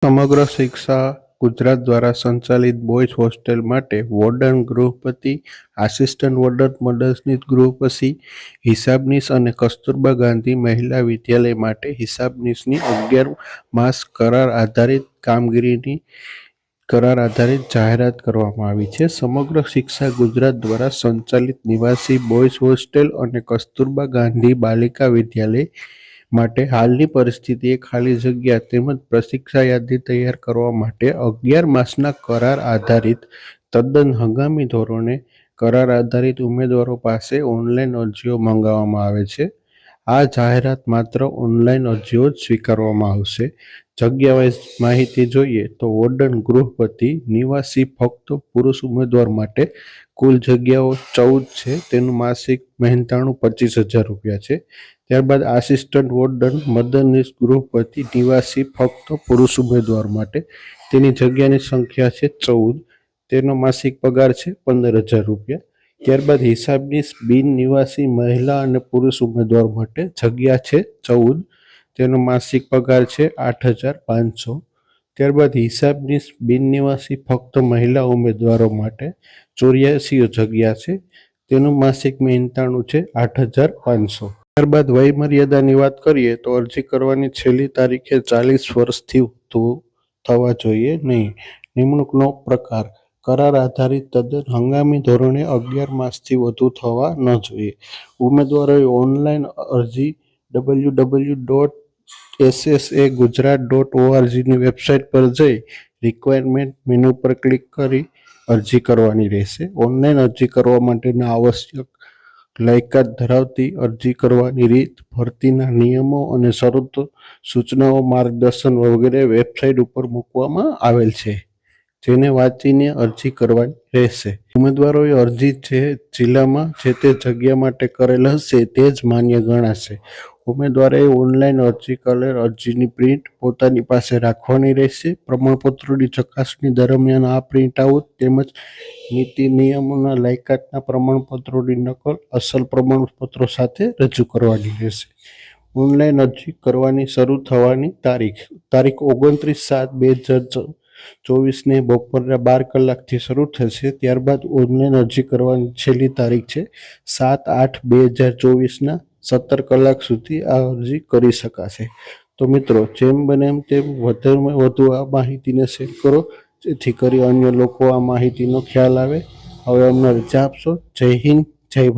સમગ્ર શિક્ષા ગુજરાત દ્વારા સંચાલિત બોયઝ હોસ્ટેલ માટે વોર્ડન ગૃહપતિ, આસિસ્ટન્ટ વોર્ડન મદદનીશ ગૃહપતિ, હિસાબનીશ અને કસ્તુરબા ગાંધી મહિલા વિદ્યાલય માટે હિસાબનીશની 11 માસ કરાર આધારિત જાહેરાત કરવામાં આવી છે. સમગ્ર શિક્ષા ગુજરાત દ્વારા સંચાલિત નિવાસી બોયઝ હોસ્ટેલ અને કસ્તુરબા ગાંધી બાલિકા વિદ્યાલય માટે હાલની પરિસ્થિતિએ ખાલી જગ્યા તેમજ પ્રશિક્ષા યાદી તૈયાર કરવા માટે 11 માસના કરાર આધારિત તદ્દન હંગામી ધોરણે કરાર આધારિત ઉમેદવારો પાસે ઓનલાઈન અરજીઓ મંગાવવામાં આવે છે. આ જાહેરાત માત્ર ઓનલાઈન અરજીઓ જ સ્વીકારવામાં આવશે. જગ્યા વાઇઝ માહિતી જોઈએ તો વોર્ડન ગૃહપતિ નિવાસી ફક્ત પુરુષ ઉમેદવાર માટે કુલ જગ્યાઓ 14 છે. તેનું માસિક મહેનતાણું 25,000 રૂપિયા છે. ત્યારબાદ આસિસ્ટન્ટ વોર્ડન મદદનીશ ગૃહપતિ નિવાસી ફક્ત પુરુષ ઉમેદવાર માટે તેની જગ્યાની સંખ્યા છે 14. તેનો માસિક પગાર છે 15,000 રૂપિયા. ત્યારબાદ હિસાબનીશ બિન નિવાસી મહિલા અને પુરુષ ઉમેદવાર માટે જગ્યા છે 14. તેનો માસિક પગાર છે 8,500. ત્યારબાદ હિસાબનીશ બિન નિવાસી ફક્ત મહિલા ઉમેદવારો માટે 84 જગ્યા છે. તેનું માસિક મહેનતાણું છે 8,500. ત્યારબાદ વયમર્યાદાની વાત કરીએ તો અરજી કરવાની છેલ્લી તારીખે 40 વર્ષથી વધુ થવા જોઈએ નહીં. નિમણૂકનો પ્રકાર કરાર આધારિત તદ્દન હંગામી ધોરણે 11 માસથી વધુ થવા ન જોઈએ. ઉમેદવારોએ ઓનલાઈન અરજી www.ssagujrat.org વેબસાઇટ પર જઈ રિક્વાયરમેન્ટ મેનુ પર ક્લિક કરી અરજી કરવાની રહેશે. ઓનલાઈન અરજી કરવા માટેના આવશ્યક લાયકાત ધરાવતી અરજી કરવાની રીત, ભરતીના નિયમો અને શરતો, સૂચનાઓ, માર્ગદર્શન વગેરે વેબસાઇટ ઉપર મૂકવામાં આવેલ છે, જેને વાંચીને અરજી કરવાની રહેશે. ઉમેદવારોએ અરજી જે જિલ્લામાં જે તે જગ્યા માટે કરેલ હશે તે જ માન્ય ગણાશે. ઉમેદવારે ઓનલાઈન અરજી કરેલ અરજીની પ્રિન્ટ પોતાની પાસે રાખવાની રહેશે. પ્રમાણપત્રોની ચકાસણી દરમિયાન આ પ્રિન્ટ આઉટ તેમજ નીતિ નિયમોના લાયકાતના પ્રમાણપત્રોની નકલ અસલ પ્રમાણપત્રો સાથે રજૂ કરવાની રહેશે. ઓનલાઈન અરજી કરવાની શરૂ થવાની તારીખ 29/7/2024 બપોરના 12 કલાકથી શરૂ થશે. ત્યારબાદ ઓનલાઈન અરજી કરવાની છેલ્લી તારીખ છે 7/8/2024 17 કલાક સુધી આ અરજી કરી શકાશે. તો મિત્રો, જેમ બને તેમ વધુમાં વધુ આ માહિતીને શેર કરો, જેથી કરી અન્ય લોકો આ માહિતીનો ખ્યાલ આવે. હવે અમને રજા આપશો. જય હિન્દ, જય ભારત.